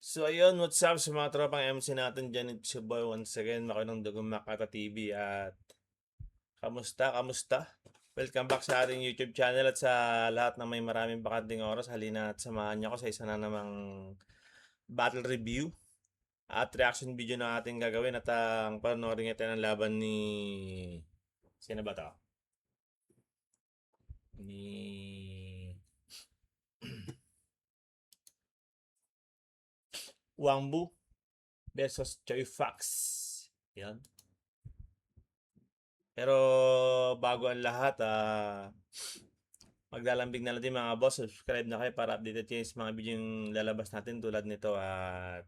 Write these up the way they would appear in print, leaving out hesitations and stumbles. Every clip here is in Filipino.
So ayun, what's up sa mga tropang MC natin dyan? It's your boy once again, Makinong Dugong Makata TV at kamusta? Welcome back sa ating YouTube channel at sa lahat ng may maraming bakanting oras. Halina at samahan niyo ako sa isa na namang battle review at reaction video na ating gagawin at ang panoorin natin ang laban ni... Sino ba to? Ni... Wangbu versus Choi Fox. Yan. Pero bago ang lahat, maglalambing na natin mga boss. Subscribe na kayo para updated kayo sa mga video yung lalabas natin tulad nito at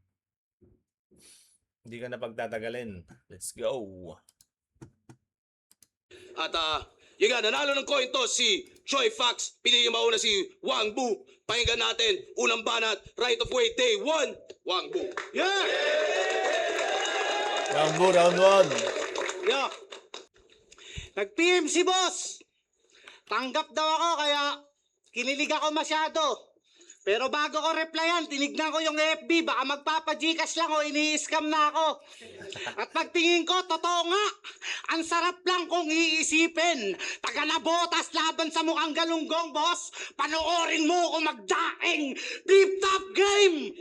hindi ka na pagtatagalin. Let's go! At yun nga, nanalo ng coin toss si Choi Fox. Pinili mauna si Wang Bu. Pakinggan natin, unang banat, right of way, day 1, Wang Bu. Yeah! Wangbu, round 1. Yo, nag-PM si boss. Tanggap daw ako kaya kinilig ako masyado. Pero bago ko replyan, tinignan ko yung FB, baka magpapa-Gcash lang o ini-scam na ako. At pagtingin ko, totoo nga, ang sarap lang kung iisipin. Taga nabotas laban sa mukhang galunggong, boss. Panoorin mo kung magdaing deep top game.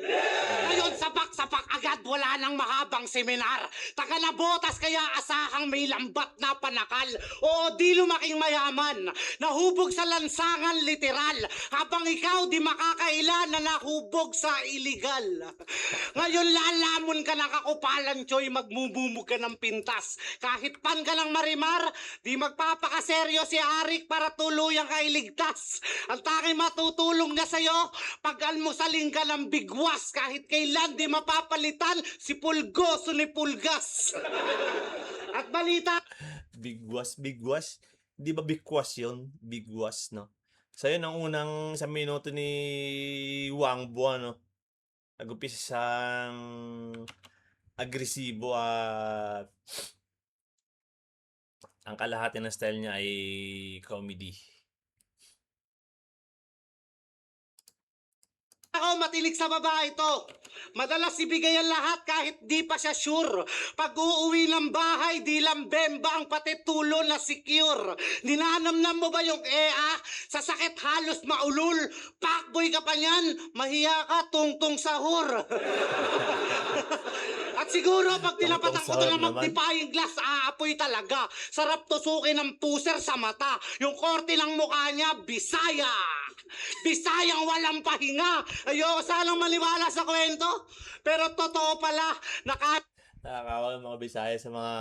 Ngayon, sapak-sapak agad, wala nang mahabang seminar. Taga nabotas kaya asahang may lambat na panakal. O di lumaking mayaman, nahubog sa lansangan literal. Habang ikaw di makakailan na nahubog sa iligal. Ngayon lalamon ka na kakupalan, Choy, magmumumog ka ng pintas. Kahit pan ka ng marimar, di magpapakaseryo si Arik para tuluyang kailigtas. Ang tanging matutulong na sa'yo, pag almusalin ka ng bigwas, kahit kailan di mapapalitan si Pulgoso ni Pulgas. At balita, Bigwas. Di ba bigwas yun? Bigwas, no? So yun ang unang sa minuto ni Wangbu, ano? Nag-umpisa siyang agresibo at ang kalahati ng style niya ay comedy. ako matinig sa babae ito. Madalas ibigay ang lahat kahit di pa siya sure. Pag uuwi ng bahay, di lang bemba ang pati tulo na secure. Ninanamnam mo ba yung EA? Sa sakit halos maulul. Pakboy ka pa niyan, mahiya ka tungtong sahur. At siguro pag tinapatan ko ito ng magdipaying glass, aapoy talaga. Sarap tusukin ng puser sa mata. Yung korte ng mukha niya, Bisaya. Bisayang walang pahinga. Ayoko sanang maniwala sa kwento. Pero totoo pala, Nakakawa ng mga Bisaya sa mga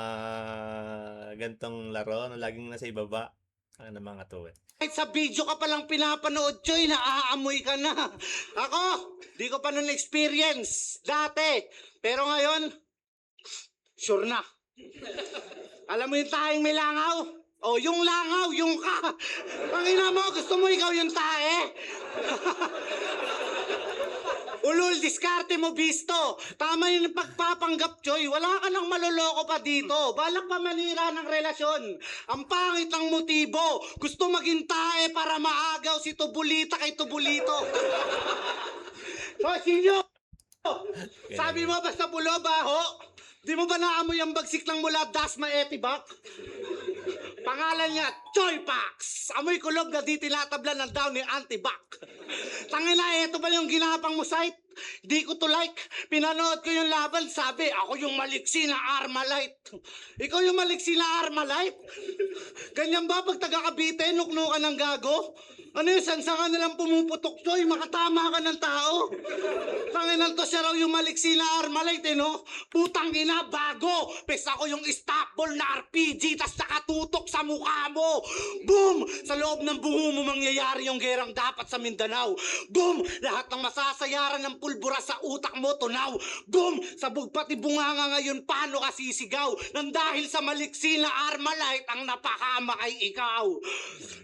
gantong laro na laging nasa ibaba. Ano mga to eh. kahit sa video ka palang pinapanood, Choy, naaamoy ka na. Ako, di ko pa nun experience dati. Pero ngayon, sure na. Alam mo yung tahing may langaw? O, yung langaw, yung ka. Ang ina mo, gusto mo ikaw yung tae? Ulul, diskarte mo, bisto. Tama yung pagpapanggap, Choy. Wala ka nang maloloko pa dito. Balak pa manira ng relasyon. Ang pangit ng motibo. Gusto maging tae para maagaw si Tubulita kay Tubulito. So, sinyo, sabi mo basta pulo, baho. Di mo ba naamoy ang bagsik ng mula Dasma Etibak? Pangalan niya, Choi Pax. Amoy kulog na di tinatablan ng down ni Antibac. Tangina, eto ba yung ginapang mo site? Di ko to like. Pinanood ko yung laban, sabi, ako yung maliksi na Armalite. Ikaw yung maliksi na Armalite? Ganyan ba pag taga Cavite, nuknukan ng gago? Ano yung sansangan nilang pumuputok, Choy? Makatama ka ng tao. Tanginan to siya raw yung maliksi na Armalite, no? Putang ina, bago. Pes ako yung stopball na RPG, tas nakatutok sa mukha mo. Boom! Sa loob ng bungo mo mangyayari yung gerang dapat sa Mindanao. Boom! Lahat ng masasayaran ng pulbura sa utak mo, tunaw. Boom! Sabog pati bunganga ngayon, paano ka sisigaw? Nang dahil sa maliksi na Armalite, ang napakama ay ikaw.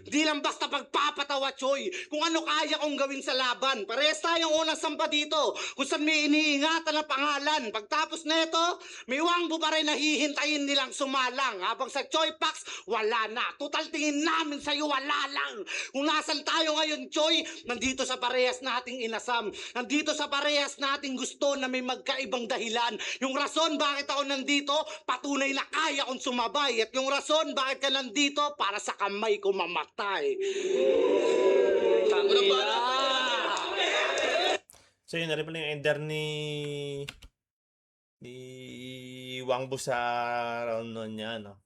Di lang basta pagpapatawa, Choy. Kung ano kaya kong gawin sa laban. Parehas tayong unang sampa dito. kung saan may iniingatan na pangalan. Pagtapos nito, may Wangbu pa rin nahihintayin nilang sumalang. Habang sa Choi Pax, wala na. Total tingin namin sa'yo, wala lang. Kung nasan tayo ngayon, Choi, nandito sa parehas nating inasam. Nandito sa parehas nating gusto na may magkaibang dahilan. Yung rason bakit ako nandito, patunay na kaya kong sumabay. At yung rason bakit ka nandito, para sa kamay ko mamatay. Unang Tangina. banat. So yun na rin pala yung ender ni Wangbu sa round 1 niya, no?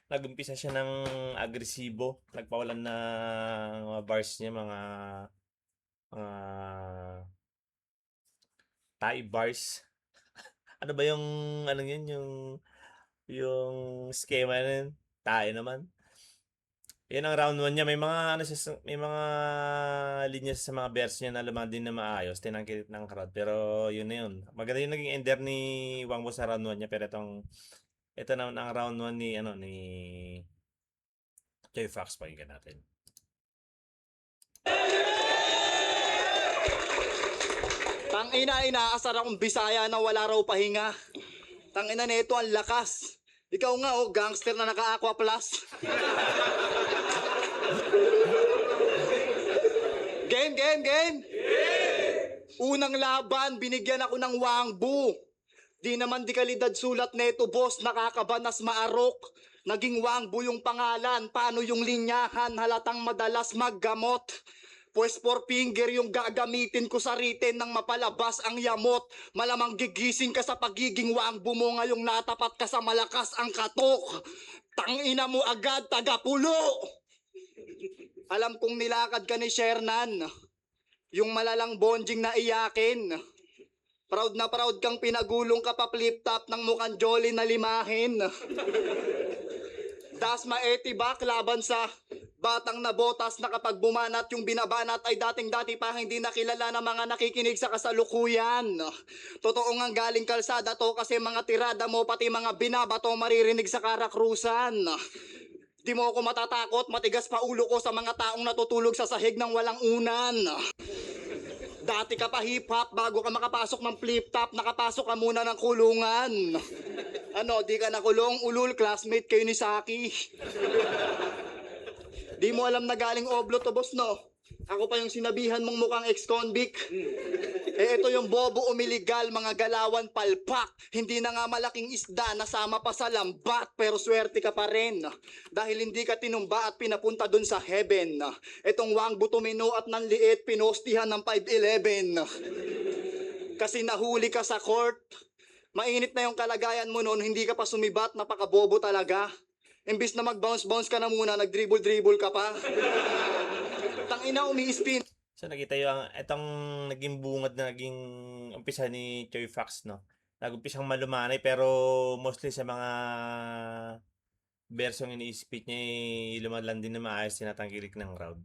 Nag-umpisa siya ng agresibo, nagpawalan ng mga bars niya, mga Thai bars. Ano ba yung ano yun, yung schema na yun? Thai naman. Yan ang round 1 niya. May mga ano siya, may mga linya sa mga bears niya na lumang din na maayos, tinangkit ng crowd. Pero yun na yun. Maganda yung naging ender ni Wangbo sa round 1 niya, pero ito na ang round 1 ni Choi Fox, pakinggan natin. Tangina, inaasar akong Bisaya na wala raw pahinga. Tangina nito ang lakas. Ikaw nga oh, gangster na naka-aqua plus. Game! Unang laban, binigyan ako ng Wangbu. Di naman di kalidad sulat neto, boss, nakakabanas maarok. Naging Wangbu yung pangalan, paano yung linyahan, halatang madalas maggamot. Pues 4 finger yung gagamitin ko sa written nang mapalabas ang yamot. Malamang gigising ka sa pagiging Wangbu mo ngayong natapat ka sa malakas ang katok. Tangina mo agad, tagapulo! Alam kong nilakad ka ni Shernan. Yung malalang bonjing na iyakin. Proud na proud kang pinagulong ka pa flip top ng mukhang jolly na limahin. Dasma etibak laban sa batang na botas na kapag bumanat yung binabanat ay dating-dati pa hindi nakilala ng mga nakikinig sa kasalukuyan. Totoo nga galing kalsada to kasi mga tirada mo pati mga binabato maririnig sa karakrusan. Di mo ako matatakot, matigas pa ulo ko sa mga taong natutulog sa sahig ng walang unan. Dati ka pa hip-hop, bago ka makapasok ng flip-top, nakapasok ka muna ng kulungan. Ano, di ka nakulong, ulul, classmate kayo ni Saki. Di mo alam na galing oblo to, boss, no? Ako pa yung sinabihan mong mukhang ex-convict. Ito yung bobo umiligal, mga galawan palpak. Hindi na nga malaking isda, nasama pa sa lambat, pero swerte ka pa rin. Dahil hindi ka tinumba at pinapunta dun sa heaven. Itong Wangbu tumino at nanliit, pinostihan ng 5'11". Kasi nahuli ka sa court. Mainit na yung kalagayan mo noon, hindi ka pa sumibat, napakabobo talaga. Imbis na mag-bounce-bounce ka na muna, nag-dribble-dribble ka pa. Tangina, umi-spin. So nakita yung itong naging bungad na naging umpisa ni Choi Fox, no? Nag-umpisang malumanay pero mostly sa mga bersong ini-speak niya lumadlan din na maayos, tinatangkilik ng crowd.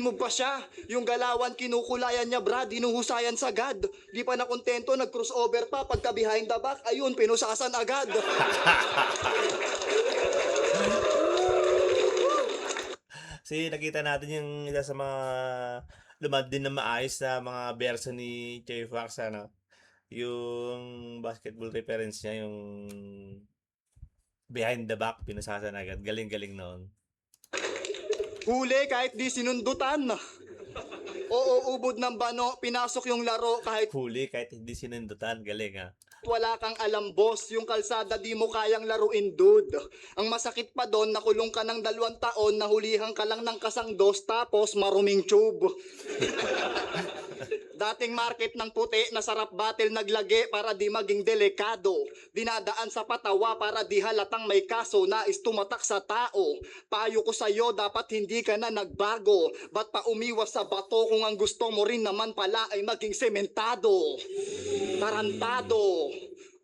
Mo pa siya, yung galawan kinukulayan niya brad, hinuhusayan sagad. Di pa nakontento, nag-crossover pa, pagka behind the back, ayun, pinusasan agad. Kasi nakita natin yung isa sa mga lumad din na maayos na mga berso ni Choi Fox, ano? Yung basketball reference niya, yung behind the back, pinusasan agad. Galing-galing noon. Huli kahit di sinundutan. Oo, ubod ng bano, pinasok yung laro kahit Huli kahit hindi sinundutan. Galing, ha? wala kang alam, boss. Yung kalsada di mo kayang laruin, dude. Ang masakit pa doon, nakulong ka ng 2 taon, nahulihan ka lang ng kasangdos, tapos maruming tube. Dating market ng puti na sarap battle naglagi para di maging delikado. Dinadaan sa patawa para di halatang may kaso nais tumatak sa tao. Payo ko sa'yo, dapat hindi ka na nagbago. Ba't pa umiwas sa bato kung ang gusto mo rin naman pala ay maging sementado? Tarantado.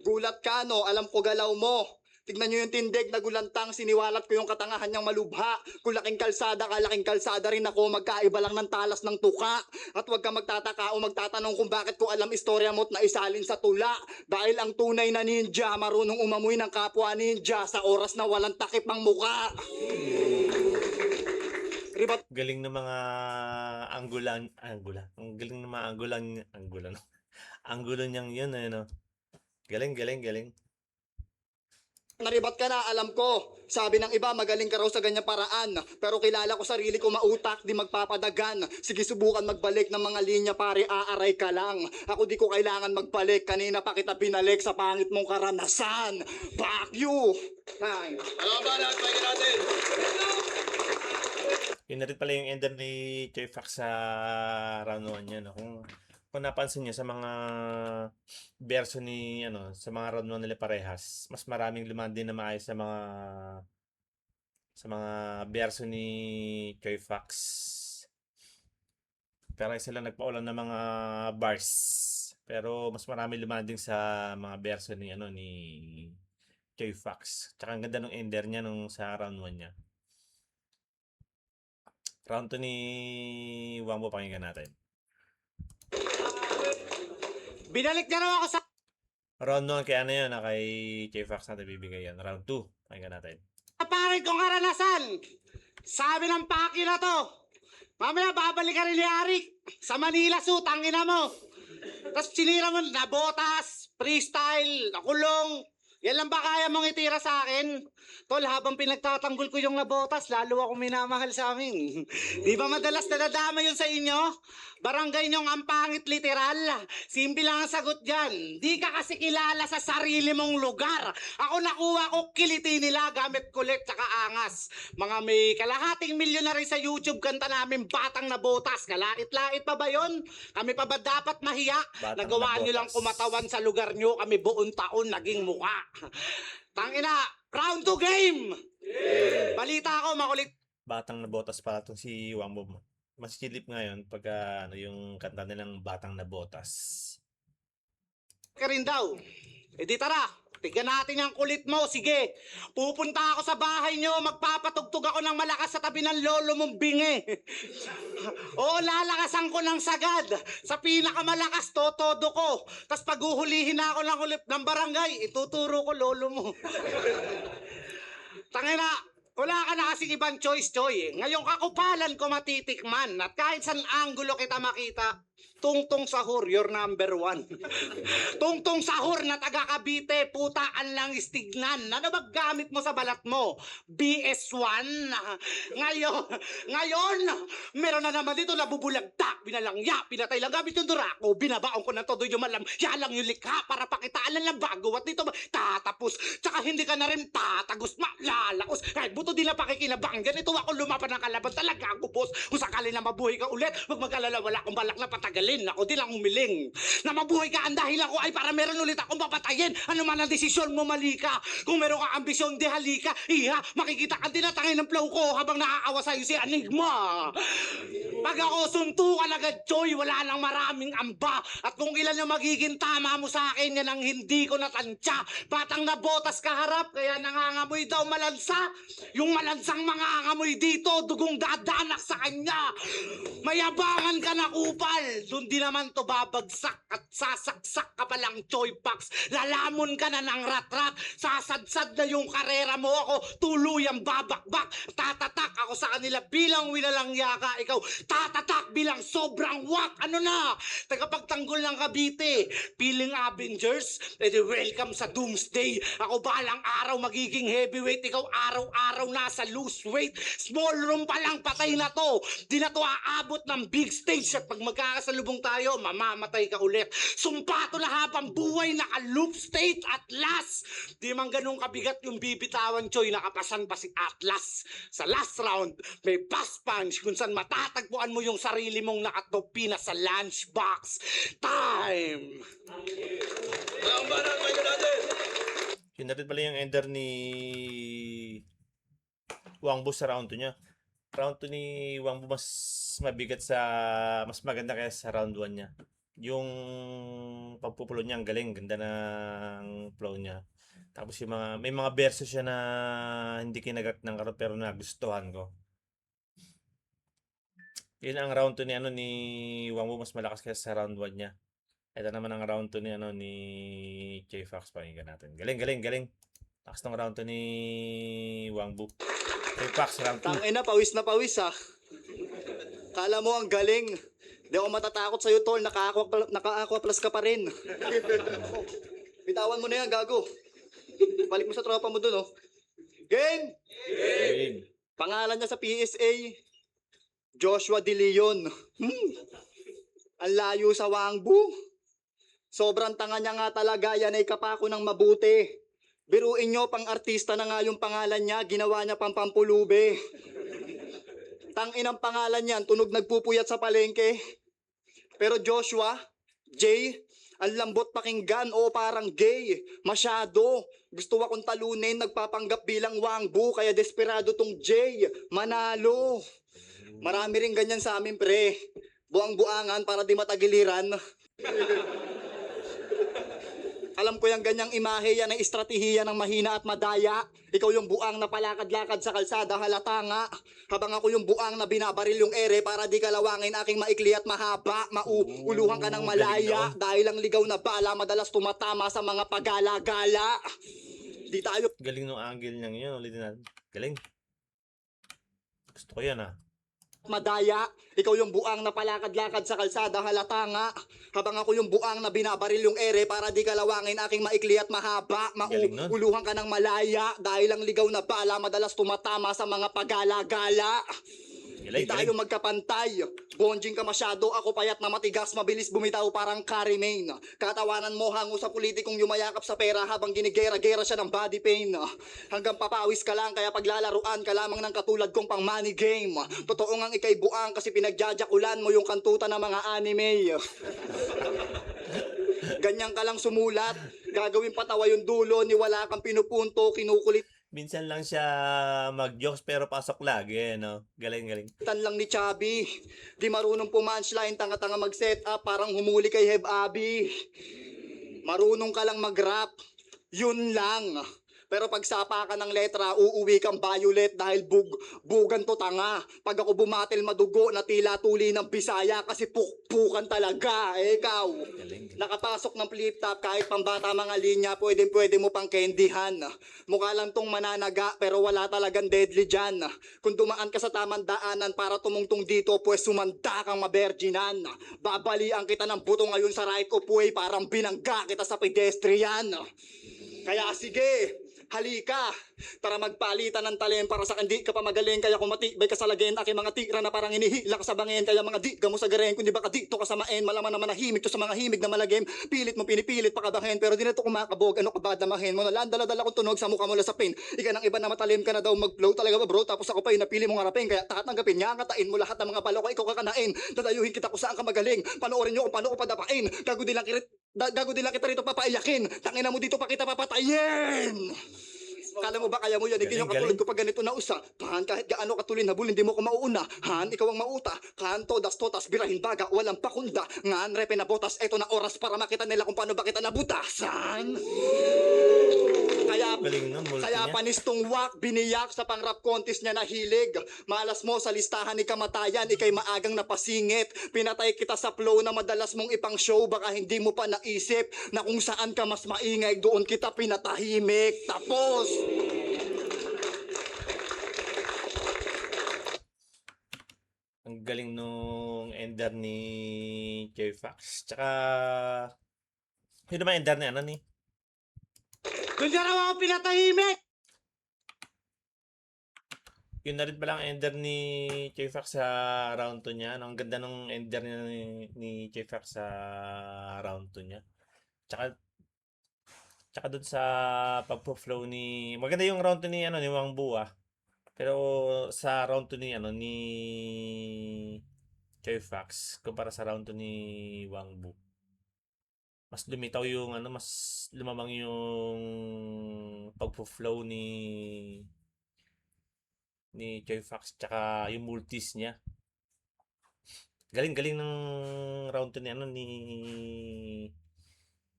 Gulat ka, no? Alam ko galaw mo. Tignan nyo yung tindig na gulantang, siniwalat ko yung katangahan niyang malubha. Kung laking kalsada ka, laking kalsada rin ako, magkaiba lang ng talas ng tuka. At huwag ka magtataka o magtatanong kung bakit ko alam istorya mo't naisalin sa tula. Dahil ang tunay na ninja, marunong umamoy ng kapwa ninja sa oras na walang takip ang muka. Ribat Galing ng mga anggulan. Ang galing ng mga anggulan. Ang gulo niyang yun, no? Galing, galing, galing. Naribat ka na, alam ko. Sabi ng iba, magaling ka raw sa ganyang paraan. Pero kilala ko sarili ko mautak, di magpapadagan. Sige, subukan magbalik ng mga linya, pare, aaray ka lang. Ako di ko kailangan magbalik. Kanina pa kita binalik sa pangit mong karanasan. Fuck you! Ay. Ano ang banat? Pakinggan natin. Yun na rin pala yung ender ni Choi Fox sa round 1 niya, no? Kung napansin niyo sa mga verso ni sa mga round 1 nila parehas, mas maraming lumandin na maayos sa mga verso ni Choi Fox. Pero sila nagpaulan ng mga bars. Pero mas marami lumanding sa mga verso ni ni Choi Fox. Tsaka ang ganda ng ender niya nung sa round 1 niya. Round 2 ni Wangbo, pakinggan natin. Binalik niya raw ako sa Round 1 kay yun, kay Choi Fox natin bibigay yan. Round 2, pakinggan natin. pangit kong karanasan. Sabi ng paki na to, mamaya babalik ka rin ni Arik sa Manila Zoo, tangina mo. Tapos sinira mo na botas, freestyle, nakulong. Yan lang ba kaya mong itira sa akin? Tol, habang pinagtatanggol ko yung nabotas, lalo ako minamahal sa amin. Di ba madalas nadadama yun sa inyo? Barangay nyong ang pangit literal. Simple lang ang sagot dyan. Di ka kasi kilala sa sarili mong lugar. Ako nakuha ko kiliti nila gamit kulit tsaka angas. Mga may kalahating milyon na rin sa YouTube kanta namin Batang Nabotas. Kalait-lait pa ba yun? Kami pa ba dapat mahiya? Batang Nagawa nyo lang Nabotas. kumatawan sa lugar nyo. Kami buong taon naging muka. Tangina, round 2 game! Balita ko, makulit Batang Nabotas pala itong si Wangbo. Mas silip ngayon pag yung kanta nilang Batang Nabotas. ka rin daw. E di tara, tignan natin ang kulit mo. Sige, pupunta ako sa bahay nyo, magpapatugtog ako ng malakas sa tabi ng lolo mong bingi. Oo, lalakasan ko ng sagad. Sa pinakamalakas, totodo ko. Tapos paghuhulihin na ako ng kulit ng barangay, ituturo ko lolo mo. Tangina, wala ka na kasing ibang choice, Choy. Ngayong kakupalan ko matitikman at kahit saan anggulo kita makita, Tungtong Sahur, your number 1. Tungtong Sahur na taga Cavite, putaan lang istignan. Ano ba gamit mo sa balat mo? BS1? Ngayon, meron na naman dito nabubulagta, binalangya, pinatay lang gamit yung durako, binabaon ko ng todo yung malam, yalang yung likha para pakitaan lang bago at dito tatapos. Tsaka hindi ka na rin tatagos, malalaos. Kahit buto din na pakikinabang, ganito ako lumapan ng kalaban, talaga ako boss. Kung sakali na mabuhay ka ulit, wag mag-alala, wala akong balak na patagalin. Ako din ang umiling. Na mabuhay ka ang dahilan ko ay para meron ulit akong papatayin. Ano man ang desisyon mo, mali ka. Kung meron kang ambisyon, di halika. Iha, makikita ka din natangin ng flow ko habang naaawa sa'yo si Enigma. Pag ako suntukan agad, Choy, wala nang maraming amba. At kung ilan yung magiging tama mo sa akin, yan ang hindi ko natansya. Batang Nabotas kaharap, kaya nangangamoy daw malansa. Yung malansang mangangamoy dito, dugong dadanak sa kanya. Mayabangan ka na, kupal. Doon di naman to babagsak at sasaksak ka palang Choi Fox. Lalamon ka na ng rat-rat. Sasadsad na yung karera mo, ako tuluyang babakbak. Tatatak ako sa kanila bilang winalang yaka. Ikaw tatatak bilang sobrang wak. Ano na? Tagapagtanggol ng Cavite. Feeling Avengers? Edi welcome sa Doomsday. Ako balang araw magiging heavyweight. Ikaw araw-araw nasa loose weight. Small room pa lang, patay na to. Di na to aabot ng big stage. At pag magkakasalubong tayo, mamamatay ka ulit. Sumpa to na habang buhay, naka-loop state at last. Di man ganun kabigat yung bibitawan, Choy, nakapasan pa si Atlas. Sa last round, may pass punch kung saan matatagpuan mo yung sarili mong nakatopi na sa lunchbox. Time! Ano ang banat? Pakinggan natin. Yun na rin pala yung ender ni Wangbo sa round 2 niya. Round 2 ni Wangbo mas mabigat mas maganda kaya sa round 1 niya. Yung pagpupulo niya ang galing, ganda ng flow niya. Tapos may mga verso siya na hindi kinagat ng karot pero nagustuhan ko. Yun ang round 2 ni Wangbo, mas malakas kaya sa round 1 niya. Ito naman ang round 2 ni Choi Fox, pakinggan natin. Galing, galing, galing. Lakas ng round 2 ni Wangbo. Choi Fox, round 2. Tangina, pawis na pawis ha. Kala mo ang galing. Di ako matatakot sa'yo, tol. Naka-aqua plus ka pa rin. Bitawan mo na yan, gago. Balik mo sa tropa mo dun, oh. Game! Game. Pangalan niya sa PSA, Joshua De Leon. Ang layo sa Wangbu. Sobrang tanga niya nga talaga, yan ay kapako ng mabuti. Biruin nyo, pang artista na nga yung pangalan niya, ginawa niya pang pampulube. Tangin ang pangalan niyan, tunog nagpupuyat sa palengke. Pero Joshua, Jay, ang lambot pakinggan o parang gay. Masyado. Gusto akong talunin, nagpapanggap bilang Wangbu, kaya desperado tong Jay. Manalo. Marami rin ganyan sa amin, pre. Buang-buangan para di matagiliran. Alam ko yung ganyang imahe, yan ay estratehiya ng mahina at madaya. Ikaw yung buang na palakad-lakad sa kalsada, halata nga. Habang ako yung buang na binabaril yung ere para di kalawangin aking maikli at mahaba. Mauluhan ka ng malaya. Dahil ang ligaw na bala madalas tumatama sa mga pagala-gala. Di tayo Galing nung angle niyang yun. Ulitin natin. Galing. Gusto ko yan, ah. madaya. Ikaw yung buang na palakad-lakad sa kalsada, halata nga. Habang ako yung buang na binabaril yung ere para di kalawangin aking maikli at mahaba. Galing nun. Mauluhan ka ng malaya. Dahil ang ligaw na bala madalas tumatama sa mga pagala-gala. Di Galing, tayo galing. magkapantay. Bonjing ka masyado, ako payat na matigas, mabilis bumitaw parang Carrie Main. Katawanan mo hango sa politikong yumayakap sa pera habang ginigera-gera siya ng body pain. Hanggang papawis ka lang, kaya paglalaruan ka lamang ng katulad kong pang money game. Totoo ngang ikay buang kasi pinagjajakulan mo yung kantuta ng mga anime. Ganyan ka lang sumulat, gagawin patawa yung dulo, ni wala kang pinupunto, kinukulit Minsan lang siya mag-jokes pero pasok lagi, no? Galing, galing. lang ni Chubby. Di marunong pumunchline, tanga-tanga mag-set up, parang humuli kay Heb Abi. Marunong ka lang mag-rap, yun lang. Pero pag sapa ka ng letra, uuwi kang violet dahil bugan to tanga. Pag ako bumatil madugo na tila tuli ng Bisaya kasi pukpukan talaga. Ikaw, Galing. nakapasok ng flip top kahit pambata mga linya, pwede mo pang candyhan. Mukha lang tong mananaga pero wala talagang deadly dyan. Kung dumaan ka sa tamang daanan para tumungtong dito, pues sumanda kang maberginan. Babalian kita ng buto ngayon sa right of way, parang binangga kita sa pedestrian. Kaya sige, halika, tara magpalitan ng talent para sa hindi ka pa magaling. Kaya kung matibay ka sa lagen, aking mga tira na parang inihila ka sa bangin. Kaya mga di mo sa garen, kung di ba ka dito ka samain. Malaman naman nahimik to sa mga himig na malagim. Pilit mo pinipilit pakabahin, pero di na to kumakabog. Ano ka ba damahin mo? Nalandala-dala kong tunog sa mukha mo lasapin. Ika ng iba na matalim ka na daw mag-flow talaga ba bro? Tapos ako pa yung napili mong harapin. Kaya tatanggapin niya, katain mo lahat ng mga palo ko, ikaw kakanain. Dadayuhin kita kung saan ka magaling. Panoorin nyo kung paano ko padapain. Gago din lang kita rito papaiyakin. Tangina mo dito pa kita papatayin. Kala mo ba kaya mo yan? Hindi nyo Galing, katulad ko pag ganito na usa. Han, kahit gaano katulin na bulin, hindi mo ko mauuna. Han, ikaw ang mauta. Han, todas, birahin baga, walang pakunda. Ngan, repe na botas, eto na oras para makita nila kung paano ba kita nabutasan. Galing nun, multi Kaya niya. panistong wak, biniyak sa pang-rap contest niya na hilig. Malas mo sa listahan ni kamatayan, ikay maagang napasingit. Pinatay kita sa flow na madalas mong ipang show, baka hindi mo pa naisip na kung saan ka mas maingay, doon kita pinatahimik. Tapos! Ang galing nung ender ni Joy Fox. Tsaka, yun naman ender ni ano ni? Doon na raw ako pinatahimik! Yun na rin palang ender ni Joy Fox sa round 2 niya. Ang ganda nung ender ni Joy Fox sa round 2 niya. Tsaka dun sa pagpo-flow ni... Maganda yung round 2 ni, ni Wang Bu, ah. Pero sa round 2 ni, ni Joy Fox, kumpara sa round 2 ni Wang Bu, mas lumitaw yung, mas lumamang yung pagpo-flow ni Joy Fox, tsaka yung multis niya. Galing ng round 2 ni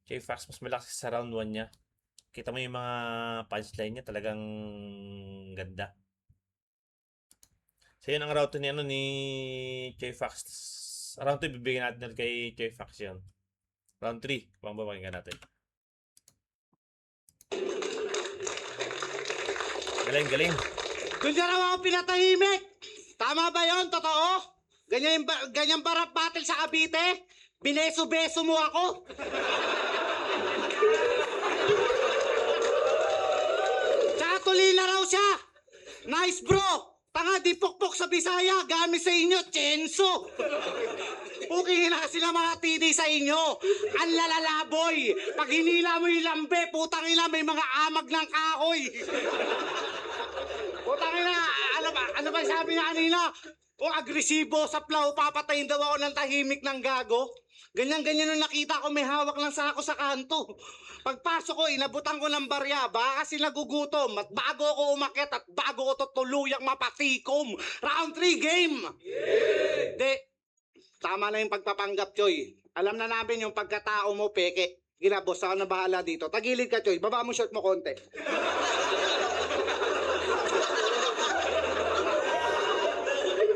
Joy Fox, mas malakas sa round 1 niya. Kita mo yung mga punchline niya, talagang ganda. So yun ang round 2 ni Joy Fox. Round 2 bibigyan natin kay Joy Fox yun. Round 3, pakinggan natin. Galing. Doon na raw ako pinatahimik! Tama ba yon? Totoo? Ganyan ba rap battle sa Cavite? Bineso-beso mo ako? Tsaka tuloy na raw siya. Nice bro. Tanga di pokpok sa Bisaya. Gamit sa inyo, Chenso. Okay na kasi na mga tidi sa inyo. Ang lalalaboy. Pag hinila mo yung lambe, putang ina, may mga amag ng kahoy. Putang ina, ano ba sabi niya kanina? O agresibo sa plaw, papatayin daw ako ng tahimik ng gago. Ganyan-ganyan nung nakita ko, may hawak lang sa ako sa kanto. Pagpasok ko, inabutan ko ng barya, baka kasi nagugutom. At bago ako umakyat at bago ko tutuluyang mapatikom. Round 3 game! De, tama na yung pagpapanggap, Choy. Alam na namin yung pagkatao mo, peke. Ginabos, ako na bahala dito. Tagilid ka, Choy. Baba mo short mo konti.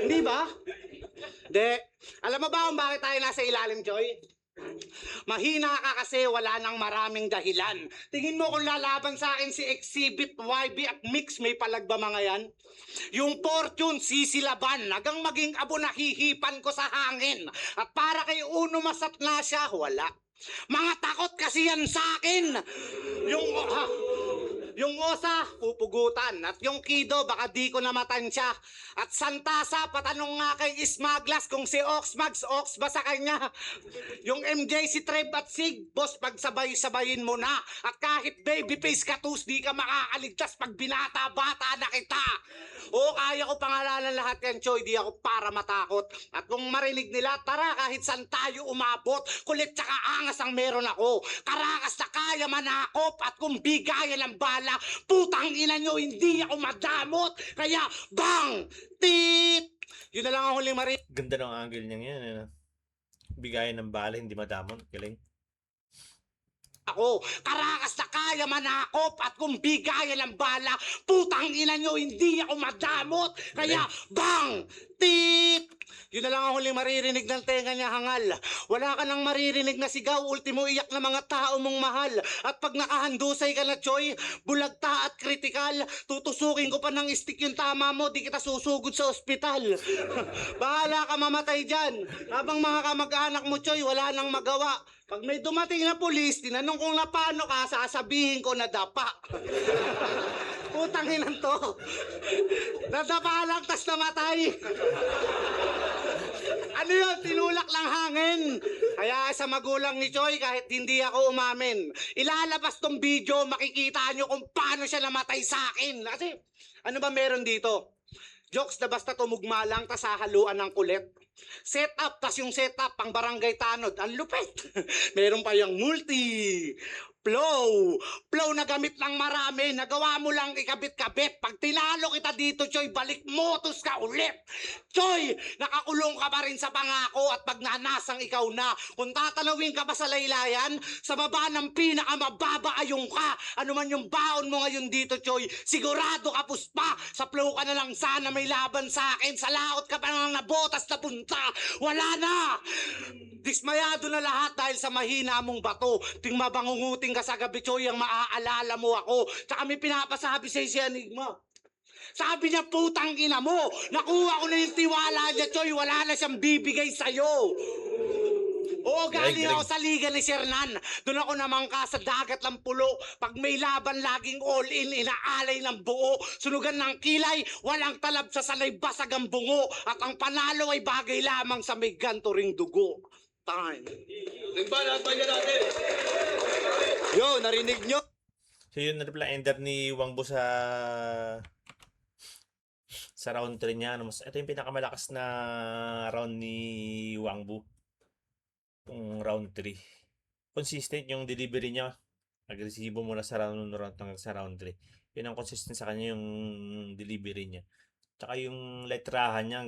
Hindi ba? De, alam mo ba kung bakit tayo nasa ilalim, Choy? Mahina ka kasi wala nang maraming dahilan. Tingin mo kung lalaban sa akin si Exhibit, YB at Mix, may palag ba mga yan? Yung Fortune, sisilaban, nagang maging abo nahihipan ko sa hangin. At para kay Uno Masat na siya, wala. Mga takot kasi yan sa akin. Yung Osa, pupugutan. At yung Kido, baka di ko namatan siya. At Santasa, patanong nga kay Ismaglas kung si Oxmags, Ox ba sa kanya. Yung MJ, si Trev at Sig, boss, pagsabay-sabayin mo na. At kahit babyface katus, di ka makakaligtas pag binata-bata na kita. O, kaya ko pangalanan lahat yan, Choy, di ako para matakot. At kung marinig nila, tara, kahit saan tayo umabot, kulit tsaka angas ang meron ako. Karakas na kaya manakop, at kung bigayan ng bala, putang ina nyo, hindi ako madamot. Kaya, bang! Tit! Yun na lang ang huling marinig. Ganda ng angle niya yan. Ano? Bigayan ng bala, hindi madamon. Galing. Ako, karakas na kaya manakop, at kung bigayan ng bala, putang ina nyo, hindi ako madamot. Kaya, bang! Tit! Yun na lang ang huling maririnig ng tenga niya, hangal. Wala ka nang maririnig na sigaw, ultimo iyak na mga tao mong mahal. At pag nakahandusay ka na, Choy, bulagta at kritikal, tutusukin ko pa ng stick yung tama mo, di kita susugod sa ospital. Bahala ka mamatay dyan. Habang mga kamag-anak mo, Choy, wala nang magawa. Pag may dumating na pulis, tinanong kong na paano ka, sasabihin ko na dapa. Putang inang to. Nadapa lang, tas namatay. Ano yun? Tinulak lang hangin. Kaya sa magulang ni Choy, kahit hindi ako umamin, ilalabas tong video, makikita nyo kung paano siya namatay sa akin. Kasi, ano ba meron dito? Jokes na basta tumugma lang, tas hahaluan ng kulit. Setup, tas yung setup, pang barangay tanod. Ang lupit. Meron pa yung multi. Flow na gamit lang marami. Nagawa mo lang ikabit-kabit. Pag tinalo kita dito, Choy, balik motos ka ulit. Choy, nakakulong ka pa rin sa pangako at pag nanasang ikaw na. Kung tatanawin ka ba sa laylayan, sa baba ng pinakamababa ayong ka. Ano man yung baon mo ngayon dito, Choy, sigurado ka puspa. Sa flow ka na lang sana may laban sa akin. Sa laot ka pa nang nabotas na punta. Wala na. Dismayado na lahat dahil sa mahina mong bato. Ting mabangunguting ka sa gabi, Choy, ang maaalala mo ako. Tsaka may pinapasabi sa'yo si Enigma. Sabi niya, putang ina mo. Nakuha ko na yung tiwala niya, Choy. Wala na siyang bibigay sa'yo. Oo, galing ako sa liga ni Sernan. Doon ako naman ka sa dagat ng pulo. Pag may laban, laging all-in, inaalay ng buo. Sunugan ng kilay, walang talab sa salay, basag ang bungo. At ang panalo ay bagay lamang sa may ganto ring dugo. Time. Nagbanat pa natin. Yo, narinig nyo? So yun na pala ender ni Wangbo sa round 3 niya. Ano, ito yung pinakamalakas na round ni Wangbo. Yung round 3. Consistent yung delivery niya. Agresibo muna sa round 1 hanggang sa round 3. Yun ang consistent sa kanya yung delivery niya. Tsaka yung letrahan niya.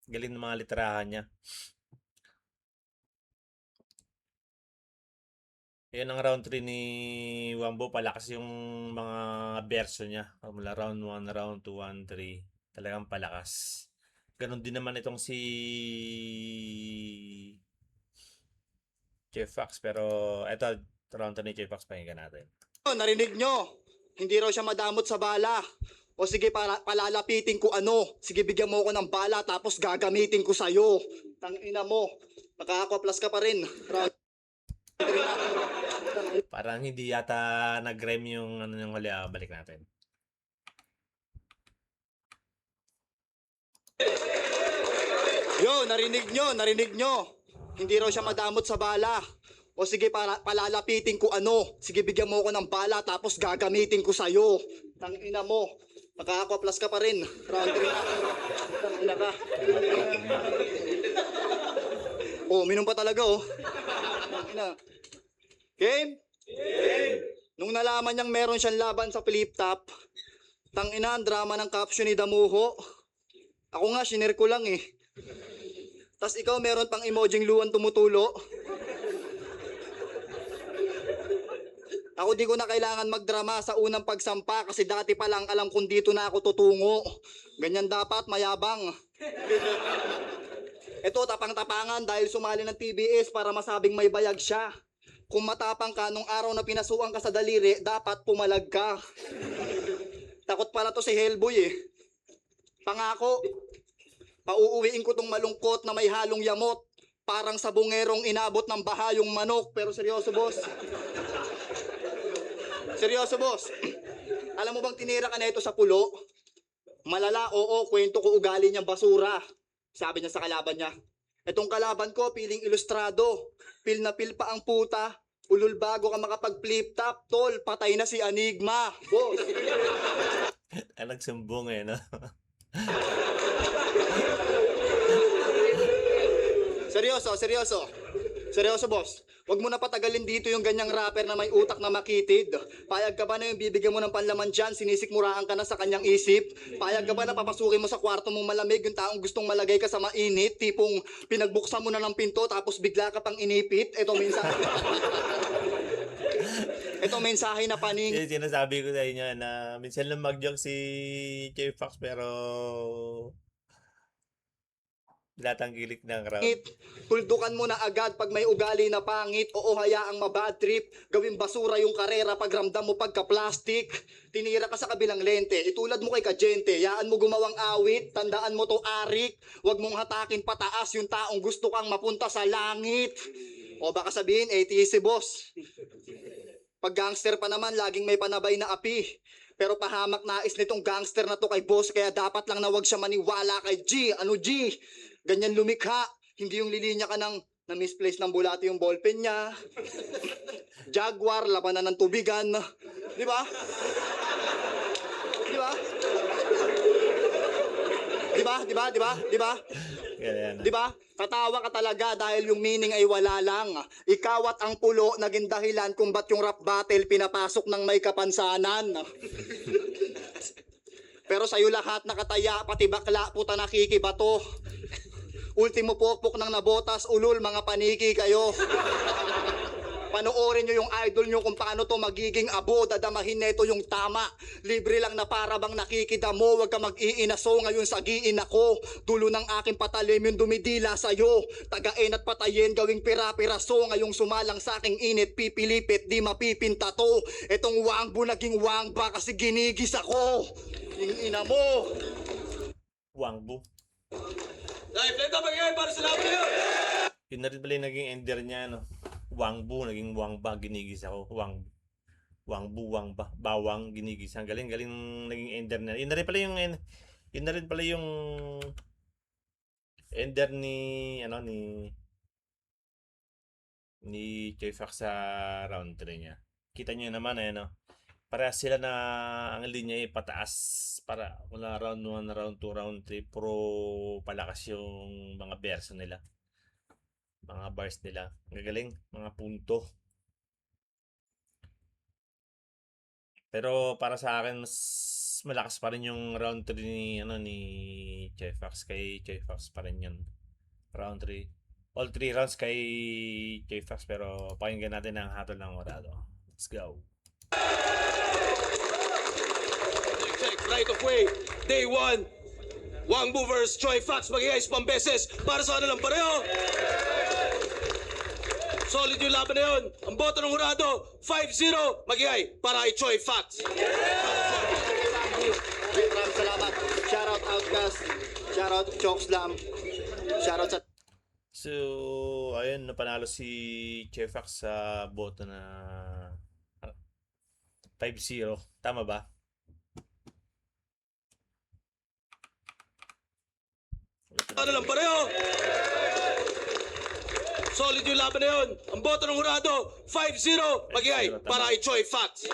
Galing ng mga letrahan niya. Yan ang round 3 ni Wangbo. Palakas yung mga verso niya. Mula round 1, round 2, 1, 3. Talagang palakas. Ganon din naman itong si Chef Fox. Pero eto, round 3 ni Chef Fox, pakinggan natin. Narinig nyo? Hindi raw siya madamot sa bala. O sige, palalapitin ko ano. Sige, bigyan mo ako ng bala tapos gagamitin ko sa'yo. Tangina mo. Nakaka-plus ka pa rin. Round Parang hindi yata nag-rhyme yung ano yung huli. Balik natin. Yo, narinig nyo. Hindi raw siya madamot sa bala. O sige, palalapitin ko ano. Sige, bigyan mo ako ng bala tapos gagamitin ko sa'yo. Tangina mo. Nakaka-plus ka pa rin. Round 3 na. Tangina ka. Oh, minum pa talaga oh. Tangina. Game? Nung nalaman niyang meron siyang laban sa flip top, tangina ang drama ng caption ni Damuho. Ako nga, shinare ko lang eh. Tas ikaw meron pang emojing luwan tumutulo. Ako di ko na kailangan magdrama sa unang pagsampa kasi dati pa lang alam kung dito na ako tutungo. Ganyan dapat, mayabang. Ito, tapang-tapangan dahil sumali ng TBS para masabing may bayag siya. Kung matapang ka nung araw na pinasukan ka sa daliri, dapat pumalag ka. Takot pala to si Hellboy eh. Pangako, pauuwiin ko tong malungkot na may halong yamot. Parang sa bungerong inabot ng baha yung manok. Pero seryoso boss. Seryoso boss. Alam mo bang tinira ka na ito sa pulo? Malala, oo, kwento ko ugali niyang basura. Sabi niya sa kalaban niya. Etong kalaban ko, piling ilustrado. Pil na pil pa ang puta. Ulul bago ka makapag-flip top, tol. Patay na si Enigma. Boss. Nagsumbong eh, no? Seryoso, boss. Huwag mo na patagalin dito yung ganyang rapper na may utak na makitid. Payag ka ba na yung bibigyan mo ng panlaman dyan, sinisikmuraan ka na sa kanyang isip? Payag ka ba na papasukin mo sa kwarto mong malamig yung taong gustong malagay ka sa mainit? Tipong pinagbuksan mo na ng pinto tapos bigla ka pang inipit? Ito mensahe na paning. Yung sinasabi ko sa inyo na minsan lang mag-joke si J Fox pero tinatangkilik ng crowd. Tuldukan mo na agad pag may ugali na pangit o hayaang mabad trip. Gawing basura yung karera pag ramdam mo pagka-plastic. Tinira ka sa kabilang lente. Itulad mo kay Kajente. Yaan mo gumawang awit. Tandaan mo to Arik. Huwag mong hatakin pataas yung taong gusto kang mapunta sa langit. O baka sabihin, ATC boss. Pag gangster pa naman, laging may panabay na api. Pero pahamak nais nitong gangster na to kay boss. Kaya dapat lang na wag siya maniwala kay G. Ano G? Ganyan lumikha. Hindi yung lilinya ka ng na-misplace ng bulate yung ballpen niya. Jaguar, labanan ng tubigan. Di ba? Di ba? Di ba? Di ba? Di ba? Di ba? Ganyan. Di ba? Tatawa ka talaga dahil yung meaning ay wala lang. Ikaw at ang pulo naging dahilan kung ba't yung rap battle pinapasok ng may kapansanan. Pero sa'yo lahat nakataya, pati bakla, puta nakikibato. Ultimo pokpok ng nabotas, ulul, mga paniki kayo. Panoorin nyo yung idol nyo kung paano to magiging abo. Dadamahin neto yung tama. Libre lang na para bang nakikidamo. Huwag ka mag-iinaso ngayon sagiin ako. Dulo ng aking patalim yung dumidila sa'yo. Tagain at patayin gawing pira-piraso. Ngayong sumalang sa aking init pipilipit di mapipinta to. Etong wangbu naging wangba kasi ginigis ako. Yung ina mo. Wangbu. Dahil play top again para sa laban niyo. Yun na rin pala yung naging ender niya, no? Wangbu, naging wangba, ginigis ako. Wangbu, wangba, bawang, ginigis. Ang galing naging ender na. Yun na rin pala yung ender ni, ni J-Fox sa round 3 niya. Kita nyo naman, no? Parehas sila na ang linya ay pataas para mula round 1, round 2, round 3 puro palakas yung mga verso nila. Mga bars nila. Gagaling, mga punto. Pero para sa akin mas malakas pa rin yung round 3 ni J-Fox. Kay J-Fox pa rin yun. Round 3. All 3 rounds kay J-Fox pero pakinggan natin ang hatol ng Orado. Let's go. Check, right of way, day 1. Wangbu vs. Choi Fox, mag-iayos pambeses para sa kanilang pareho. Solid yung laban na yun. Ang boto ng hurado, 5-0, mag-iay para kay Choi Fox. Maraming salamat. Shoutout Outcast. Shoutout Chokeslam. Shoutout sa So, ayun, napanalo si Chefax sa boto na 5-0. Tama ba? Ano lang pareho? Solid yung laban na yun. Ang boto ng hurado, 5-0. Magigay para kay Choi Fox.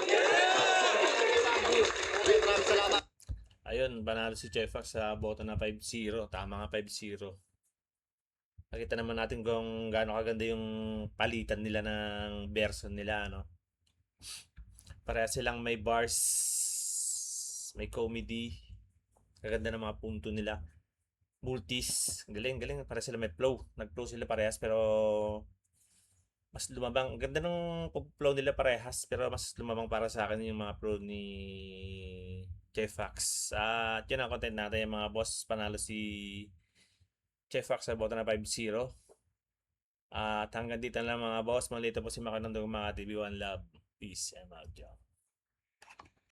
Maraming salamat. Ayun, panalo si Chefax sa boto na 5-0. Tama nga, 5-0. Nakita naman natin kung gaano kaganda yung palitan nila ng version nila, ano? Pareha silang may bars, may comedy. Kaganda ng mga punto nila. Multis. Galing, galing. Para sila may flow. Nag-flow sila parehas pero mas lumabang. Ang ganda ng flow nila parehas pero mas lumabang para sa akin yung mga flow ni Chefax. At yun ang content natin yung mga boss. Panalo si Chefax sa boto na 5-0. At hanggang dito lang mga boss. Malito po si Makanong mga TV1 Love. Peace and out.